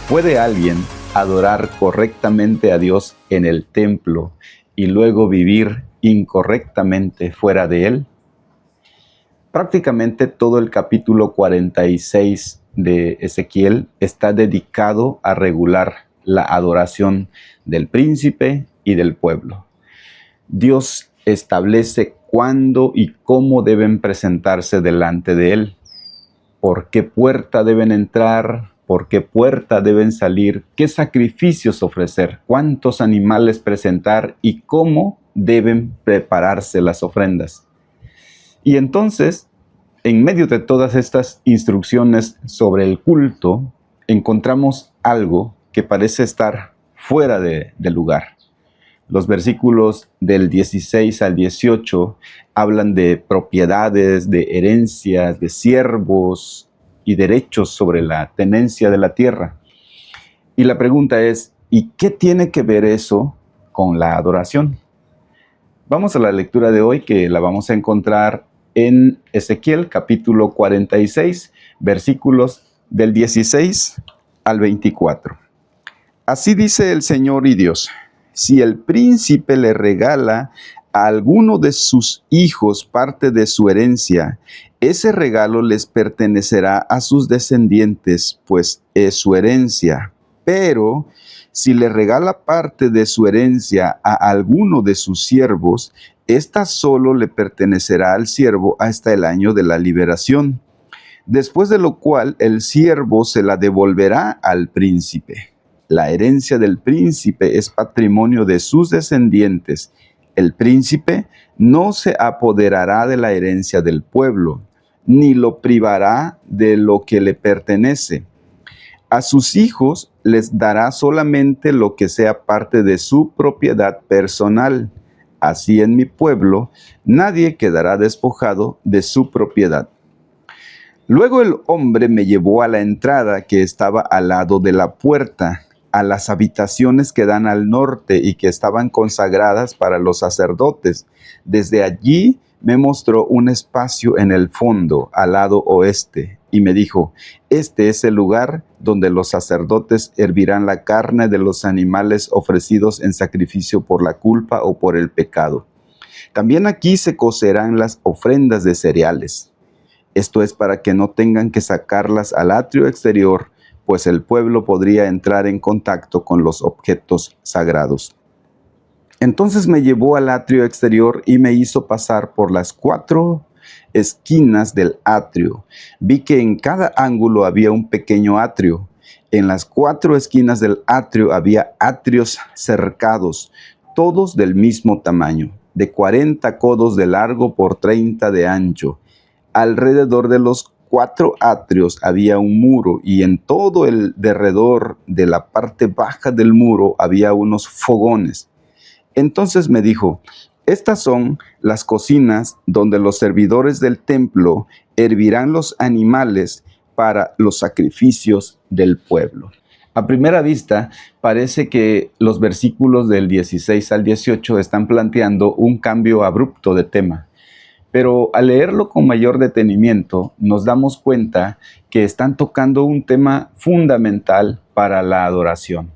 ¿Puede alguien adorar correctamente a Dios en el templo y luego vivir incorrectamente fuera de él? Prácticamente todo el capítulo 46 de Ezequiel está dedicado a regular la adoración del príncipe y del pueblo. Dios establece cuándo y cómo deben presentarse delante de él, por qué puerta deben entrar, por qué puerta deben salir, qué sacrificios ofrecer, cuántos animales presentar y cómo deben prepararse las ofrendas. Y entonces, en medio de todas estas instrucciones sobre el culto, encontramos algo que parece estar fuera de lugar. Los versículos del 16 al 18 hablan de propiedades, de herencias, de siervos y derechos sobre la tenencia de la tierra. Y la pregunta es, ¿y qué tiene que ver eso con la adoración? Vamos a la lectura de hoy, que la vamos a encontrar en Ezequiel capítulo 46, versículos del 16 al 24. Así dice el Señor y Dios: si el príncipe le regala a alguno de sus hijos parte de su herencia, ese regalo les pertenecerá a sus descendientes, pues es su herencia. Pero si le regala parte de su herencia a alguno de sus siervos, ésta solo le pertenecerá al siervo hasta el año de la liberación, después de lo cual el siervo se la devolverá al príncipe. La herencia del príncipe es patrimonio de sus descendientes. El príncipe no se apoderará de la herencia del pueblo, ni lo privará de lo que le pertenece. A sus hijos les dará solamente lo que sea parte de su propiedad personal. Así en mi pueblo nadie quedará despojado de su propiedad. Luego el hombre me llevó a la entrada que estaba al lado de la puerta, a las habitaciones que dan al norte y que estaban consagradas para los sacerdotes. Desde allí me mostró un espacio en el fondo, al lado oeste, y me dijo: este es el lugar donde los sacerdotes hervirán la carne de los animales ofrecidos en sacrificio por la culpa o por el pecado. También aquí se cocerán las ofrendas de cereales. Esto es para que no tengan que sacarlas al atrio exterior, pues el pueblo podría entrar en contacto con los objetos sagrados. Entonces me llevó al atrio exterior y me hizo pasar por las 4 esquinas del atrio. Vi que en cada ángulo había un pequeño atrio. En las 4 esquinas del atrio había atrios cercados, todos del mismo tamaño, de 40 codos de largo por 30 de ancho. Alrededor de los 4 atrios había un muro, y en todo el derredor de la parte baja del muro había unos fogones. Entonces me dijo: estas son las cocinas donde los servidores del templo hervirán los animales para los sacrificios del pueblo. A primera vista, parece que los versículos del 16 al 18 están planteando un cambio abrupto de tema. Pero al leerlo con mayor detenimiento, nos damos cuenta que están tocando un tema fundamental para la adoración.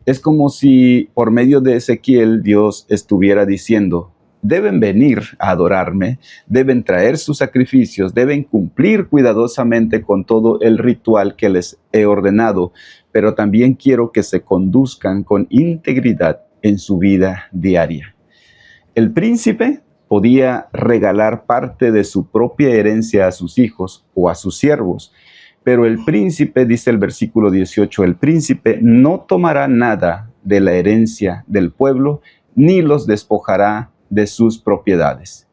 Es como si por medio de Ezequiel Dios estuviera diciendo: deben venir a adorarme, deben traer sus sacrificios, deben cumplir cuidadosamente con todo el ritual que les he ordenado, pero también quiero que se conduzcan con integridad en su vida diaria. El príncipe podía regalar parte de su propia herencia a sus hijos o a sus siervos, pero el príncipe, dice el versículo 18, el príncipe no tomará nada de la herencia del pueblo, ni los despojará de sus propiedades.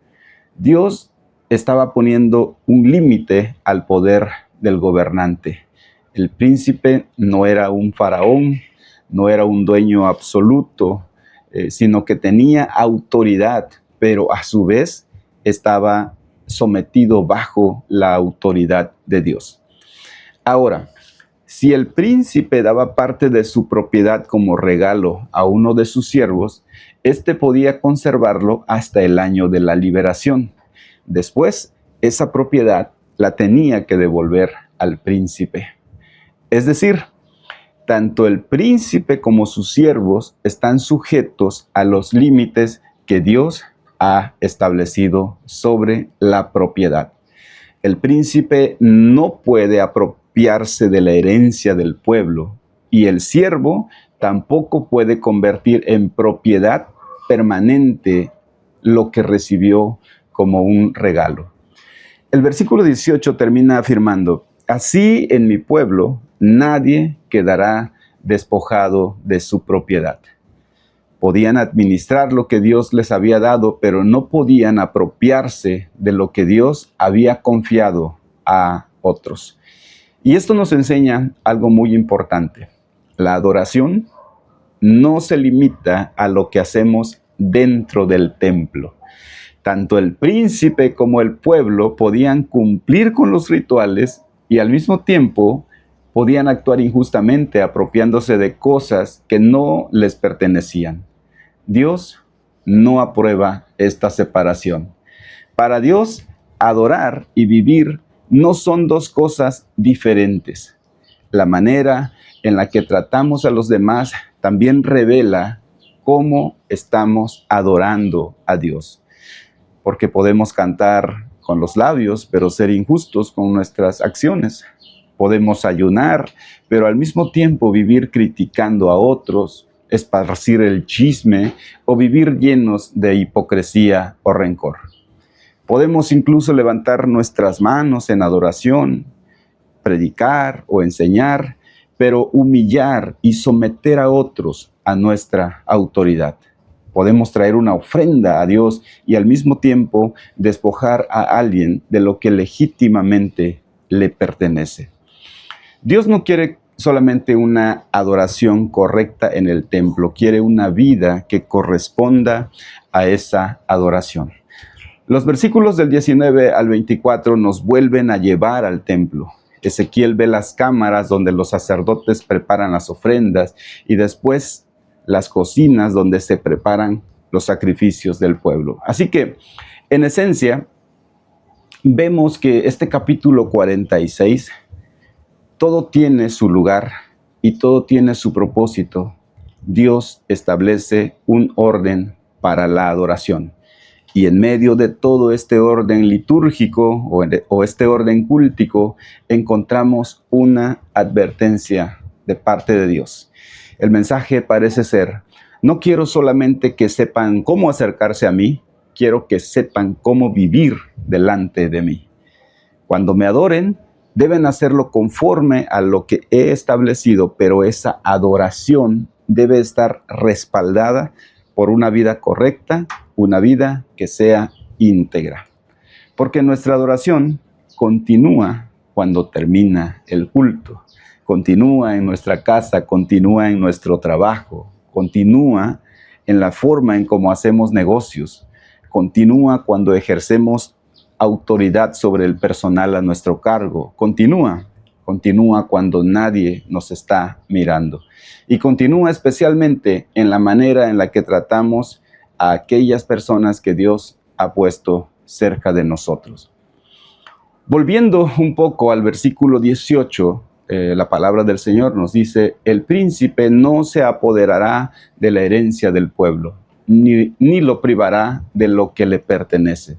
Dios estaba poniendo un límite al poder del gobernante. El príncipe no era un faraón, no era un dueño absoluto, sino que tenía autoridad, pero a su vez estaba sometido bajo la autoridad de Dios. Ahora, si el príncipe daba parte de su propiedad como regalo a uno de sus siervos, éste podía conservarlo hasta el año de la liberación. Después, esa propiedad la tenía que devolver al príncipe. Es decir, tanto el príncipe como sus siervos están sujetos a los límites que Dios ha establecido sobre la propiedad. El príncipe no puede apropiarse de la herencia del pueblo y el siervo tampoco puede convertir en propiedad permanente lo que recibió como un regalo. El versículo 18 termina afirmando: así en mi pueblo nadie quedará despojado de su propiedad. Podían administrar lo que Dios les había dado, pero no podían apropiarse de lo que Dios había confiado a otros. Y esto nos enseña algo muy importante. La adoración no se limita a lo que hacemos dentro del templo. Tanto el príncipe como el pueblo podían cumplir con los rituales y al mismo tiempo podían actuar injustamente apropiándose de cosas que no les pertenecían. Dios no aprueba esta separación. Para Dios, adorar y vivir no son dos cosas diferentes. La manera en la que tratamos a los demás también revela cómo estamos adorando a Dios. Porque podemos cantar con los labios, pero ser injustos con nuestras acciones. Podemos ayunar, pero al mismo tiempo vivir criticando a otros, esparcir el chisme o vivir llenos de hipocresía o rencor. Podemos incluso levantar nuestras manos en adoración, predicar o enseñar, pero humillar y someter a otros a nuestra autoridad. Podemos traer una ofrenda a Dios y al mismo tiempo despojar a alguien de lo que legítimamente le pertenece. Dios no quiere solamente una adoración correcta en el templo, quiere una vida que corresponda a esa adoración. Los versículos del 19 al 24 nos vuelven a llevar al templo. Ezequiel ve las cámaras donde los sacerdotes preparan las ofrendas y después las cocinas donde se preparan los sacrificios del pueblo. Así que, en esencia, vemos que este capítulo 46, todo tiene su lugar y todo tiene su propósito. Dios establece un orden para la adoración. Y en medio de todo este orden litúrgico o este orden cúltico, encontramos una advertencia de parte de Dios. El mensaje parece ser: no quiero solamente que sepan cómo acercarse a mí, quiero que sepan cómo vivir delante de mí. Cuando me adoren, deben hacerlo conforme a lo que he establecido, pero esa adoración debe estar respaldada por una vida correcta, una vida que sea íntegra. Porque nuestra adoración continúa cuando termina el culto. Continúa en nuestra casa, continúa en nuestro trabajo, continúa en la forma en cómo hacemos negocios, continúa cuando ejercemos autoridad sobre el personal a nuestro cargo, continúa cuando nadie nos está mirando y continúa especialmente en la manera en la que tratamos a aquellas personas que Dios ha puesto cerca de nosotros. Volviendo un poco al versículo 18, la palabra del Señor nos dice: el príncipe no se apoderará de la herencia del pueblo, ni lo privará de lo que le pertenece.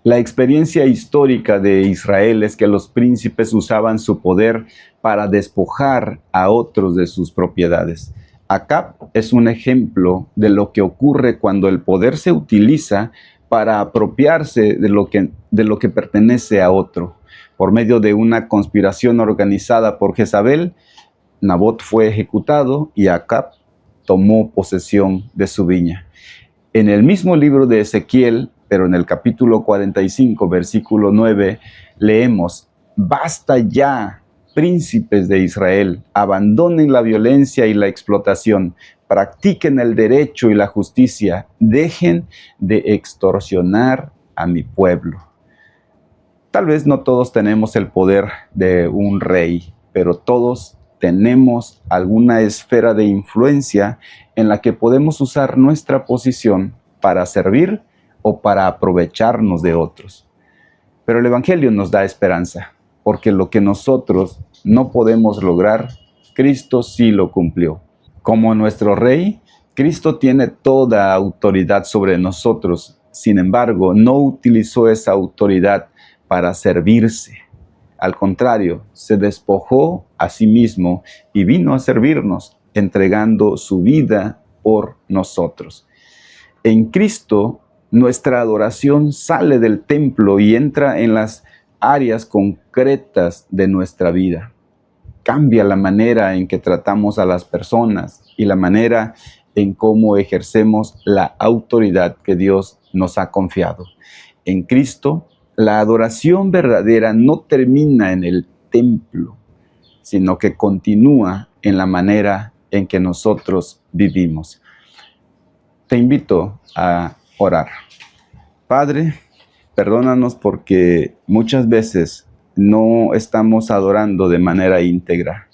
La experiencia histórica de Israel es que los príncipes usaban su poder para despojar a otros de sus propiedades. Acab es un ejemplo de lo que ocurre cuando el poder se utiliza para apropiarse de lo que pertenece a otro. Por medio de una conspiración organizada por Jezabel, Nabot fue ejecutado y Acab tomó posesión de su viña. En el mismo libro de Ezequiel, pero en el capítulo 45, versículo 9, leemos: basta ya, príncipes de Israel, abandonen la violencia y la explotación, practiquen el derecho y la justicia, dejen de extorsionar a mi pueblo. Tal vez no todos tenemos el poder de un rey, pero todos tenemos alguna esfera de influencia en la que podemos usar nuestra posición para servir o para aprovecharnos de otros. Pero el Evangelio nos da esperanza, porque lo que nosotros no podemos lograr, Cristo sí lo cumplió. Como nuestro Rey, Cristo tiene toda autoridad sobre nosotros. Sin embargo, no utilizó esa autoridad para servirse. Al contrario, se despojó a sí mismo y vino a servirnos, entregando su vida por nosotros. En Cristo, nuestra adoración sale del templo y entra en las áreas concretas de nuestra vida. Cambia la manera en que tratamos a las personas y la manera en cómo ejercemos la autoridad que Dios nos ha confiado. En Cristo, la adoración verdadera no termina en el templo, sino que continúa en la manera en que nosotros vivimos. Te invito a orar. Padre, perdónanos porque muchas veces no estamos adorando de manera íntegra.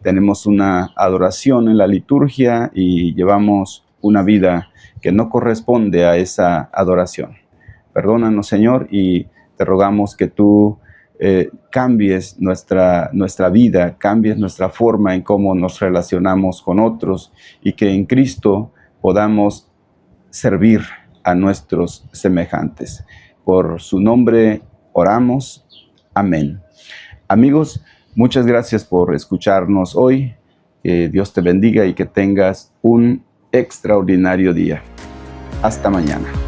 Tenemos una adoración en la liturgia y llevamos una vida que no corresponde a esa adoración. Perdónanos, Señor, y te rogamos que tú cambies nuestra vida, cambies nuestra forma en cómo nos relacionamos con otros y que en Cristo podamos servir a nuestros semejantes. Por su nombre oramos. Amén. Amigos, muchas gracias por escucharnos hoy. Que Dios te bendiga y que tengas un extraordinario día. Hasta mañana.